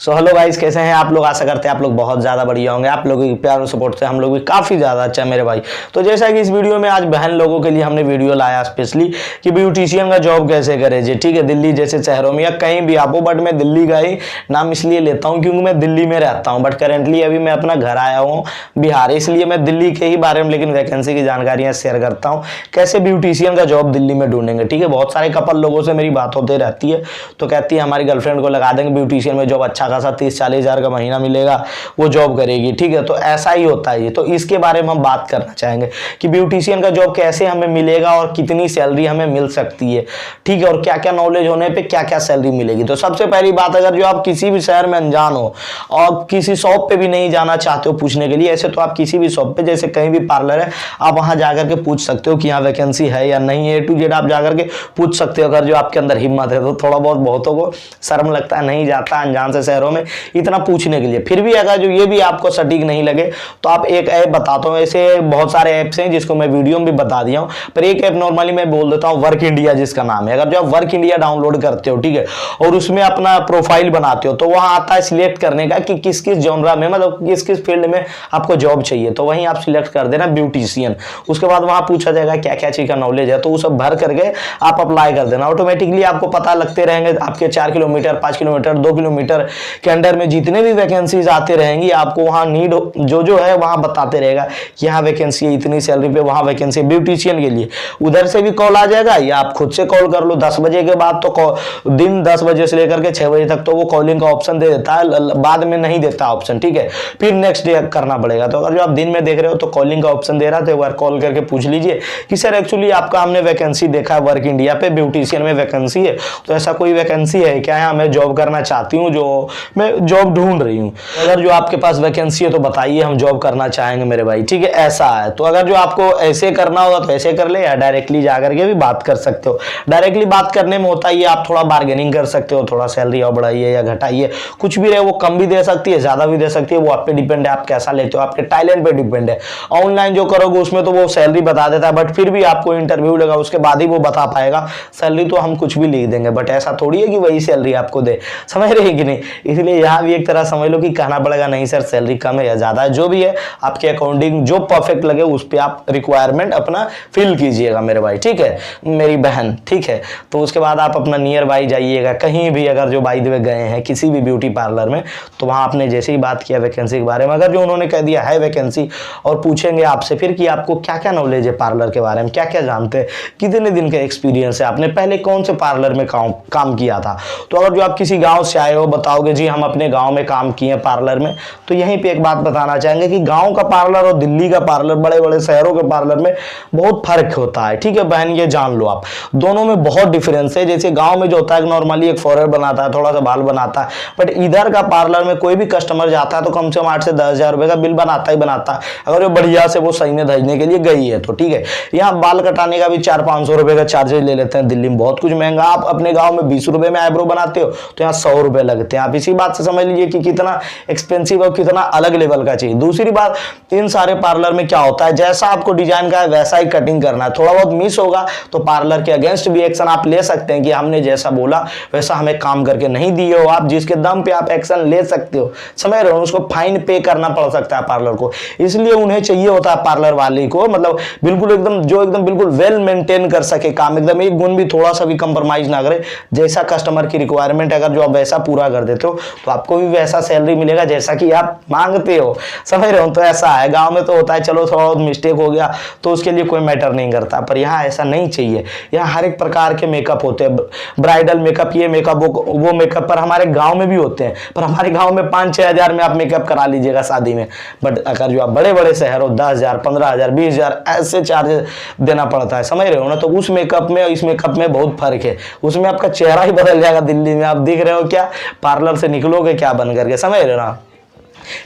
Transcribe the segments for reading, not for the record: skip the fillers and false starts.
So hello guys, कैसे हैं आप लोग। आशा करते हैं आप लोग बहुत ज़्यादा बढ़िया होंगे। आप लोगों की प्यार और सपोर्ट से हम लोग भी काफ़ी ज़्यादा अच्छा है मेरे भाई। तो जैसा कि इस वीडियो में आज बहन लोगों के लिए हमने वीडियो लाया स्पेशली कि ब्यूटिशियन का जॉब कैसे करें जी। ठीक है, दिल्ली जैसे शहरों में या कहीं भी आप हो, बट मैं दिल्ली का ही नाम इसलिए लेता हूँ क्योंकि मैं दिल्ली में रहता हूँ, बट करेंटली अभी मैं अपना घर आया हूँ बिहार, इसलिए मैं दिल्ली के ही बारे में लेकिन वैकेंसी की जानकारियाँ शेयर करता हूँ कैसे ब्यूटिशियन का जॉब दिल्ली में ढूंढेंगे। ठीक है, बहुत सारे कपल लोगों से मेरी बात होती रहती है, तो कहती है हमारी गर्लफ्रेंड को लगा देंगे ब्यूटिशियन में जॉब, अच्छा खासा 30-40 हज़ार का महीना मिलेगा, वो जॉब करेगी। ठीक है, तो ऐसा ही होता है ये। तो इसके बारे में हम बात करना चाहेंगे कि ब्यूटिशियन का जॉब कैसे हमें मिलेगा और कितनी सैलरी हमें मिल सकती है। ठीक है, और क्या क्या नॉलेज होने पे क्या क्या सैलरी मिलेगी। तो सबसे पहली बात, अगर जो आप किसी भी शहर में अनजान हो और किसी शॉप पे भी नहीं जाना चाहते हो पूछने के लिए, ऐसे तो आप किसी भी शॉप पे जैसे कहीं भी पार्लर है आप वहां जाकर के पूछ सकते हो कि यहाँ वैकेंसी है या नहीं है। A to Z आप जाकर के पूछ सकते हो अगर जो आपके अंदर हिम्मत है। तो थोड़ा बहुत बहुतों को शर्म लगता है, नहीं जाता अनजान से शहरों में इतना पूछने के लिए। फिर भी अगर जो ये भी आपको सटीक नहीं लगे तो आप एक ऐप बताता हूँ, ऐसे बहुत सारे ऐप्स हैं जिसको मैं वीडियो में भी बता दिया हूँ, पर एक ऐप नॉर्मली मैं बोल देता हूँ, वर्क इंडिया जिसका नाम है। अगर जो आप वर्क इंडिया डाउनलोड करते हो, ठीक है, और उसमें अपना प्रोफाइल बनाते हो तो वहां आता है सिलेक्ट करने का कि किस किस जॉनरा में, मतलब किस किस फील्ड में आपको जॉब चाहिए। तो वहीं आप सिलेक्ट कर देना ब्यूटिशियन। उसके बाद वहां पूछा जाएगा क्या क्या चीज का नॉलेज है, तो वो सब भर करके आप अप्लाई कर देना। ऑटोमेटिकली आपको पता लगते रहेंगे आपके 4 किलोमीटर 5 किलोमीटर 2 किलोमीटर के अंडर में जितने भी वैकेंसीज आते रहेंगी, आपको वहां नीड जो है वहां बताते रहेगा कि यहाँ वैकेंसी है इतनी सैलरी पे, वहां वैकेंसी है ब्यूटिशियन के लिए। उधर से भी कॉल आ जाएगा या आप खुद से कॉल कर लो 10 बजे के बाद। तो दिन 10 बजे से लेकर के 6 बजे तक तो वो कॉलिंग का ऑप्शन दे देता है, बाद में नहीं देता ऑप्शन। ठीक है, फिर नेक्स्ट डे करना पड़ेगा। तो अगर जो आप दिन में देख रहे हो तो कॉलिंग का ऑप्शन दे रहा है, तो एक बार कॉल करके पूछ लीजिए कि सर एक्चुअली आपका हमने वैकेंसी देखा है वर्क इंडिया पे, ब्यूटिशियन में वैकेंसी है, तो ऐसा कोई वैकेंसी है क्या, यहाँ मैं जॉब करना चाहती हूँ, जो मैं जॉब ढूंढ रही हूँ। अगर जो आपके पास वैकेंसी है तो बताइए, हम जॉब करना चाहेंगे मेरे भाई। ठीक है, ऐसा है। तो अगर जो आपको ऐसे करना होगा तो ऐसे कर ले, या डायरेक्टली जाकर के भी बात कर सकते हो। डायरेक्टली बात करने में होता है आप थोड़ा बार्गेनिंग कर सकते हो, थोड़ा सैलरी और बढ़ाइए या घटाइए, कुछ भी रहे, वो कम भी दे सकती है ज्यादा भी दे सकती है, वो आप पे डिपेंड है आप कैसा लेते हो, आपके टैलेंट पे डिपेंड है। ऑनलाइन जो करोगे उसमें तो वो सैलरी बता देता है, बट फिर भी आपको इंटरव्यू लगा उसके बाद ही वो बता पाएगा। सैलरी तो हम कुछ भी लिख देंगे, बट ऐसा थोड़ी है कि वही सैलरी आपको दे, समझ रहे हैं कि नहीं। इसलिए यहाँ भी एक तरह समझ लो कि कहना पड़ेगा नहीं सर सैलरी कम है या ज्यादा है, जो भी है आपके अकॉर्डिंग जो परफेक्ट लगे उस पर आप रिक्वायरमेंट अपना फिल कीजिएगा मेरे भाई। ठीक है मेरी बहन, ठीक है। तो उसके बाद आप अपना नियर बाई जाइएगा कहीं भी, अगर जो बाई द वे गए हैं किसी भी ब्यूटी पार्लर में, तो वहां आपने जैसे ही बात किया वैकेंसी के बारे में, अगर जो उन्होंने कह दिया है वैकेंसी और पूछेंगे आपसे फिर कि आपको क्या क्या नॉलेज है पार्लर के बारे में, क्या क्या जानते हैं, कितने दिन का एक्सपीरियंस है, आपने पहले कौन से पार्लर में काम किया था। तो अगर जो आप किसी गांव से आए हो बताओगे जी हम अपने गांव में काम किए पार्लर में, तो यहीं पे एक बात बताना चाहेंगे कि गांव का पार्लर और दिल्ली का पार्लर, बड़े बड़े शहरों के पार्लर में बहुत फर्क होता है। ठीक है बहन, ये जान लो आप, दोनों में बहुत डिफरेंस है। जैसे गांव में जो होता है नॉर्मली एक फॉरहेड बनाता है, थोड़ा सा बाल बनाता है, बट इधर का पार्लर में कोई भी कस्टमर जाता है तो कम से कम 8 से 10 हज़ार रुपए का बिल बनाता ही बनाता है, अगर वो बढ़िया से वो सही में धजने के लिए गई है तो। ठीक है, यहाँ बाल कटाने का भी 400-500 रुपए का चार्जेस ले लेते हैं, दिल्ली में बहुत कुछ महंगा। आप अपने गाँव में 20 रुपए में आईब्रो बनाते हो तो यहाँ 100 रुपए लगते हैं। आप इसी बात से समझ लीजिए कि कितना एक्सपेंसिव और कितना अलग लेवल का चाहिए। दूसरी बात, इन सारे पार्लर में क्या होता है, जैसा आपको डिजाइन का है वैसा ही कटिंग करना है। थोड़ा बहुत मिस होगा तो पार्लर के अगेंस्ट भी एक्शन आप ले सकते हैं कि हमने जैसा बोला वैसा हमें काम करके नहीं दिए हो आप, जिसके दम पे आप एक्शन ले सकते हो, समझ रहे हो। उसको फाइन पे करना पड़ सकता है पार्लर को, इसलिए उन्हें चाहिए होता है पार्लर वाले को, मतलब बिल्कुल एकदम जो एकदम बिल्कुल वेल मेंटेन कर सके काम, एकदम एक गुण भी थोड़ा सा भी कंप्रोमाइज ना करे। जैसा कस्टमर की रिक्वायरमेंट अगर जो आप वैसा पूरा कर देते हो तो आपको भी वैसा सैलरी मिलेगा जैसा कि आप मांगते हो, समझ रहे हो। तो ऐसा है, गांव में तो होता है चलो थोड़ा बहुत मिस्टेक हो गया तो उसके लिए कोई मैटर नहीं करता, पर यहाँ ऐसा नहीं चाहिए। यहाँ हर एक प्रकार के मेकअप होते हैं, ब्राइडल मेकअप, ये मेकअप वो मेकअप, पर हमारे गांव में भी होते हैं, पर हमारे गांव में 5-6 हज़ार में आप मेकअप करा लीजिएगा शादी में। बट अगर जो आप बड़े बड़े शहर हो 10 हज़ार 15 हज़ार 20 हज़ार ऐसे चार्जेस देना पड़ता है, समझ रहे हो ना। तो उस मेकअप में और इस मेकअप में बहुत फर्क है, उसमें आपका चेहरा ही बदल जाएगा। दिल्ली में आप दिख रहे हो क्या, पार्लर से निकलोगे क्या बन करके, समझ रहे हो ना।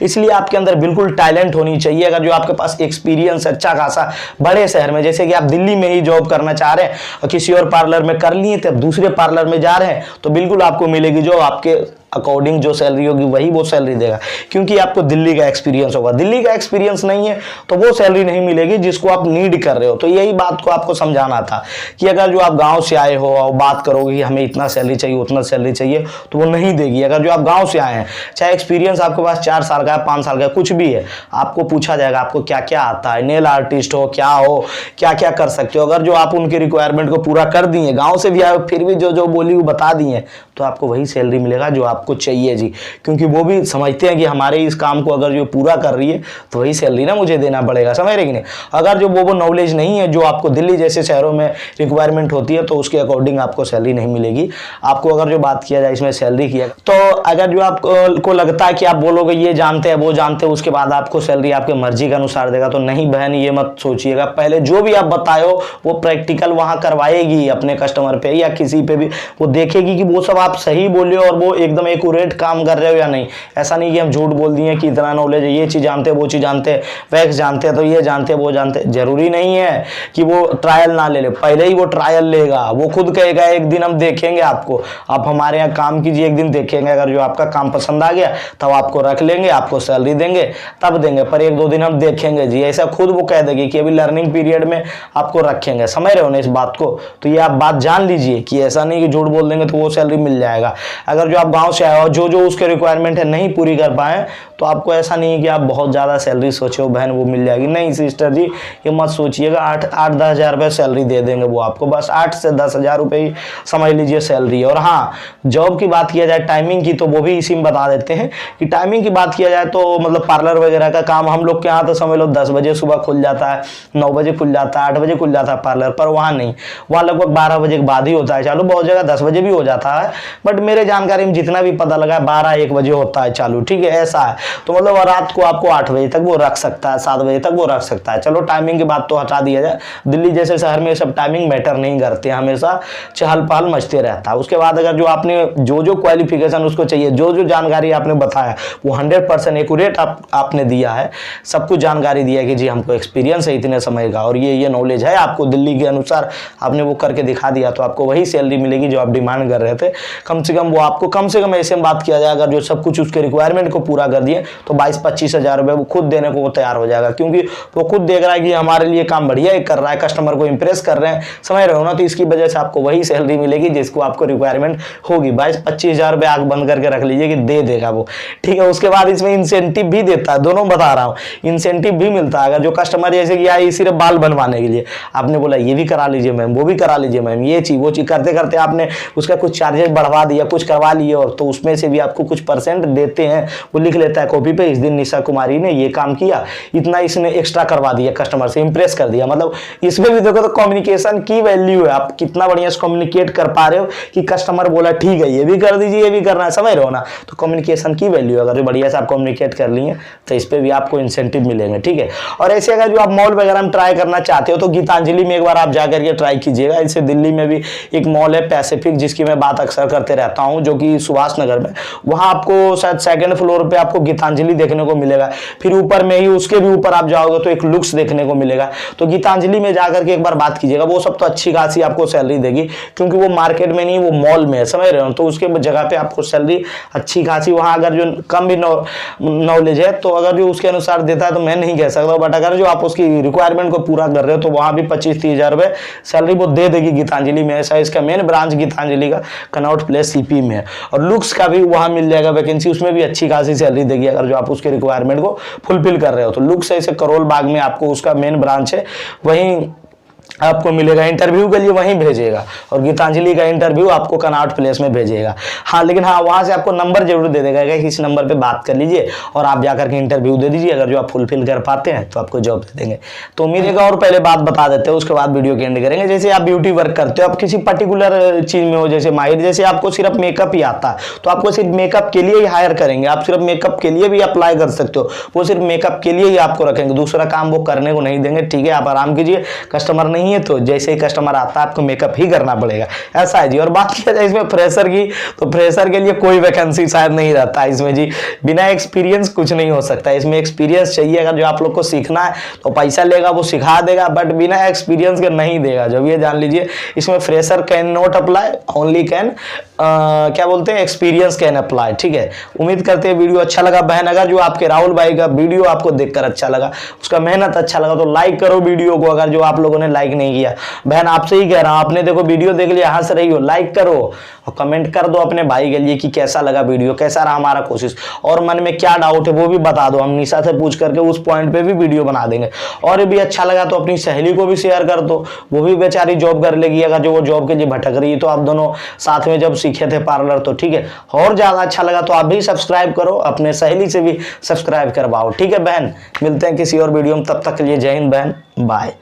इसलिए आपके अंदर बिल्कुल टैलेंट होनी चाहिए। अगर जो आपके पास एक्सपीरियंस अच्छा खासा बड़े शहर में, जैसे कि आप दिल्ली में ही जॉब करना चाह रहे हैं और किसी और पार्लर में कर लिए थे, दूसरे पार्लर में जा रहे हैं, तो बिल्कुल आपको मिलेगी जो आपके अकॉर्डिंग जो सैलरी होगी वही वो सैलरी देगा, क्योंकि आपको दिल्ली का एक्सपीरियंस होगा। दिल्ली का एक्सपीरियंस नहीं है तो वो सैलरी नहीं मिलेगी जिसको आप नीड कर रहे हो। तो यही बात को आपको समझाना था कि अगर जो आप गाँव से आए हो और बात करोगे कि हमें इतना सैलरी चाहिए उतना सैलरी चाहिए, तो वो नहीं देगी। अगर जो आप गाँव से आए हैं, चाहे एक्सपीरियंस आपके पास 4 साल का है, 5 साल का, कुछ भी है, आपको पूछा जाएगा आपको क्या क्या आता है, नेल आर्टिस्ट हो, क्या हो, क्या क्या कर सकते हो। अगर जो आप उनके रिक्वायरमेंट को पूरा कर दिए, गांव से भी आए फिर भी जो जो बोली वो बता दिए, तो आपको वही सैलरी मिलेगा जो आपको चाहिए जी, क्योंकि वो भी समझते हैं कि हमारे इस काम को अगर जो पूरा कर रही है तो वही सैलरी ना मुझे देना पड़ेगा, समझ रहे कि नहीं। अगर जो वो नॉलेज नहीं है जो आपको दिल्ली जैसे शहरों में रिक्वायरमेंट होती है, तो उसके अकॉर्डिंग आपको सैलरी नहीं मिलेगी। आपको अगर जो बात किया जाए इसमें सैलरी की, तो अगर जो आपको लगता है कि आप बोलोगे ये जानते हैं वो जानते हैं, उसके बाद आपको सैलरी आपके मर्जी के अनुसार देगा, तो नहीं बहन, ये मत सोचिएगा। पहले जो भी आप बताओ वो प्रैक्टिकल वहां करवाएगी अपने कस्टमर पे या किसी पे भी, वो देखेगी कि वो सब आप सही बोले और वो एकदम एक्यूरेट काम कर रहे हो या नहीं। ऐसा नहीं कि हम झूठ बोल दिए कि इतना नॉलेज है, ये चीज़ जानते हैं वो चीज़ जानते हैं, वैक्स जानते हैं तो ये जानते हैं वो जानते हैं। जरूरी नहीं है कि वो ट्रायल ना ले, पहले ही वो ट्रायल लेगा, वो खुद कहेगा एक दिन हम देखेंगे आपको, आप हमारे यहाँ काम कीजिए, एक दिन देखेंगे, अगर जो आपका काम पसंद आ गया तब आपको रख लेंगे, आपको सैलरी देंगे तब देंगे, पर 1-2 दिन हम देखेंगे जी, ऐसा खुद वो कह देगी कि अभी लर्निंग पीरियड में आपको रखेंगे। समझ रहे हो ना इस बात को। तो ये आप बात जान लीजिए कि ऐसा नहीं कि झूठ बोल देंगे तो वो सैलरी मिल जाएगा। अगर जो आप गांव से आए हो जो जो उसके रिक्वायरमेंट है नहीं पूरी कर पाए, तो आपको ऐसा नहीं है कि आप बहुत ज़्यादा सैलरी सोचे हो बहन वो मिल जाएगी। नहीं सिस्टर जी, ये मत सोचिएगा 8-10 हज़ार रुपये सैलरी दे देंगे वो आपको, बस 8 से 10 हज़ार रुपये ही समझ लीजिए सैलरी। और हाँ, जॉब की बात किया जाए टाइमिंग की, तो वो भी इसी में बता देते हैं कि टाइमिंग की बात किया जाए तो मतलब पार्लर वगैरह का काम हम लोग के यहाँ तो समझ लो 10 बजे सुबह खुल जाता है, 9 बजे खुल जाता है, 8 बजे खुल जाता है पार्लर, पर वहाँ नहीं, वहाँ लगभग 12 बजे के बाद ही होता है चालू। बहुत जगह 10 बजे भी हो जाता है, बट मेरे जानकारी में जितना भी पता लगा 12-1 बजे होता है चालू, ठीक है, ऐसा है। तो मतलब रात को आपको 8 बजे तक वो रख सकता है, 7 बजे तक वो रख सकता है। चलो टाइमिंग की बात तो हटा दिया जाए, दिल्ली जैसे शहर में सब टाइमिंग मैटर नहीं करते, हमेशा चहल पहल मचते रहता है। उसके बाद अगर जो आपने जो जो क्वालिफिकेशन उसको चाहिए, जो जो जानकारी आपने बताया वो 100% एक्यूरेट आपने दिया है, सब कुछ जानकारी दिया है कि जी हमको एक्सपीरियंस है इतने समय का और ये नॉलेज है आपको दिल्ली के अनुसार, आपने वो करके दिखा दिया, तो आपको वही सैलरी मिलेगी जो आप डिमांड कर रहे थे। कम से कम वो आपको, कम से कम ऐसे में बात किया जाए, अगर जो सब कुछ उसके रिक्वायरमेंट को पूरा कर दिए तो 22-25 हज़ार रुपये वो खुद देने को वो तैयार हो जाएगा, क्योंकि वो खुद देख रहा है कि हमारे लिए काम बढ़िया कर रहा है, कस्टमर को इंप्रेस कर रहे हैं, समझ रहे हो ना। तो इसकी वजह से आपको वही सैलरी मिलेगी जिसको आपको रिक्वायरमेंट होगी। 22-25 हज़ार रुपये आंख बंद करके रख लीजिए कि दे देगा वो, ठीक है। उसके बाद इसमें इंसेंटिव भी देता है, दोनों बता रहा हूँ, इंसेंटिव भी मिलता है। अगर जो कस्टमर जैसे कि आई सिर्फ बाल बनवाने के लिए, आपने बोला ये भी करा लीजिए मैम, वो भी करा लीजिए मैम, ये चीज़ वो चीज़ करते करते आपने उसका कुछ चार्जेस बढ़वा दिया, कुछ करवा लिए, और तो उसमें से भी आपको कुछ % देते हैं। वो लिख लेता है कॉपी पे, इस दिन निशा कुमारी ने ये काम किया, इतना इसने एक्स्ट्रा करवा दिया, कस्टमर से इंप्रेस कर दिया। मतलब इसमें भी देखो तो कम्युनिकेशन की वैल्यू है, आप कितना बढ़िया से कम्युनिकेट कर पा रहे हो कि कस्टमर बोला ठीक है ये भी कर दीजिए, ये भी करना है, समझ रहे हो ना। तो कम्युनिकेशन की वैल्यू, अगर जो बढ़िया से आप कम्युनिकेट कर लिए तो इस पर भी आपको इंसेंटिव मिलेंगे, ठीक है। और ऐसे अगर जो आप मॉल वगैरह में ट्राई करना चाहते हो तो गीतांजलि में एक बार आप जाकर के ट्राई कीजिएगा। इससे दिल्ली में भी एक मॉल है पैसिफिक, जिसकी मैं बात अक्सर करते रहता हूँ, जो कि सुभाष नगर में, वहाँ आपको शायद 2nd फ्लोर पे आपको गीतांजलि देखने को मिलेगा। फिर ऊपर में ही उसके भी ऊपर आप जाओगे तो एक लुक्स देखने को मिलेगा। तो गीतांजलि में जाकर के एक बार बात कीजिएगा, वो सब तो अच्छी खासी आपको सैलरी देगी, क्योंकि वो मार्केट में नहीं, वो मॉल में है, समझ रहे हो। तो उसके जगह पे आपको सैलरी अच्छी खासी, वहाँ अगर जो कम भी नॉलेज है तो अगर जो उसके अनुसार देता है तो मैं नहीं कह सकता, बट अगर जो आप उसकी रिक्वायरमेंट को पूरा कर रहे हो तो वहाँ भी 25-30 हज़ार रुपये सैलरी वो दे देगी गीतांजलि में। ऐसा इसका मेन ब्रांच गीतांजलि का कनॉट प्लेस सीपी में है, और लुक्स का भी वहाँ मिल जाएगा वैकेंसी, उसमें भी अच्छी खासी सैलरी देगी अगर जो आप उसके रिक्वायरमेंट को फुलफिल कर रहे हो। तो लुक्स ऐसे करोल बाग में आपको उसका मेन ब्रांच है, वहीं आपको मिलेगा। इंटरव्यू के लिए वहीं भेजेगा, और गीतांजलि का इंटरव्यू आपको कनॉट प्लेस में भेजेगा। हाँ, लेकिन हाँ वहाँ से आपको नंबर जरूर दे देगा कि इस नंबर पे बात कर लीजिए और आप जाकर के इंटरव्यू दे दीजिए। अगर जो आप फुलफिल कर पाते हैं तो आपको जॉब दे देंगे। तो उम्मीद है, और पहले बात बता देते हैं, उसके बाद वीडियो के एंड करेंगे। जैसे आप ब्यूटी वर्क करते हो, आप किसी पर्टिकुलर चीज़ में हो जैसे माहिर, जैसे आपको सिर्फ मेकअप ही आता है तो आपको सिर्फ मेकअप के लिए ही हायर करेंगे, आप सिर्फ मेकअप के लिए भी अप्लाई कर सकते हो, वो सिर्फ मेकअप के लिए ही आपको रखेंगे, दूसरा काम वो करने को नहीं देंगे, ठीक है। आप आराम कीजिए, कस्टमर नहीं है तो जैसे कस्टमर आता है आपको मेकअप ही करना पड़ेगा, ऐसा है जी। और बात किया जाए इसमें फ्रेशर की, तो फ्रेशर के लिए कोई वैकेंसी शायद नहीं रहता है इसमें जी। बिना एक्सपीरियंस कुछ नहीं हो सकता, इसमें एक्सपीरियंस चाहिए। अगर जो आप लोग को सीखना है तो पैसा लेगा, वो सिखा देगा, बट बिना एक्सपीरियंस के नहीं देगा, जब ये जान लीजिए। इसमें fresher can not apply, only can क्या बोलते हैं, एक्सपीरियंस कैन अप्लाई। ठीक है, उम्मीद करते हैं वीडियो अच्छा लगा। बहन अगर जो आपके राहुल भाई का वीडियो आपको देखकर अच्छा लगा, उसका मेहनत अच्छा लगा, तो लाइक करो वीडियो को। अगर जो आप लोगों ने लाइक नहीं किया, बहन आपसे ही कह रहा हूं, आपने देखो वीडियो देख लिया, हंस रही हो, लाइक करो और कमेंट कर दो अपने भाई के लिए कि कैसा लगा वीडियो, कैसा रहा हमारा कोशिश, और मन में क्या डाउट है वो भी बता दो, हम निशा से पूछ करके उस पॉइंट पे भी वीडियो बना देंगे। और भी अच्छा लगा तो अपनी सहेली को भी शेयर कर दो, वो भी बेचारी जॉब कर लेगी, अगर जो वो जॉब के लिए भटक रही है, तो आप दोनों साथ में जब सीखे थे पार्लर, तो ठीक है। और ज्यादा अच्छा लगा तो आप भी सब्सक्राइब करो, अपने सहेली से भी सब्सक्राइब करवाओ। ठीक है बहन, मिलते हैं किसी और वीडियो में, तब तक के लिए जय हिंद बहन, बाय।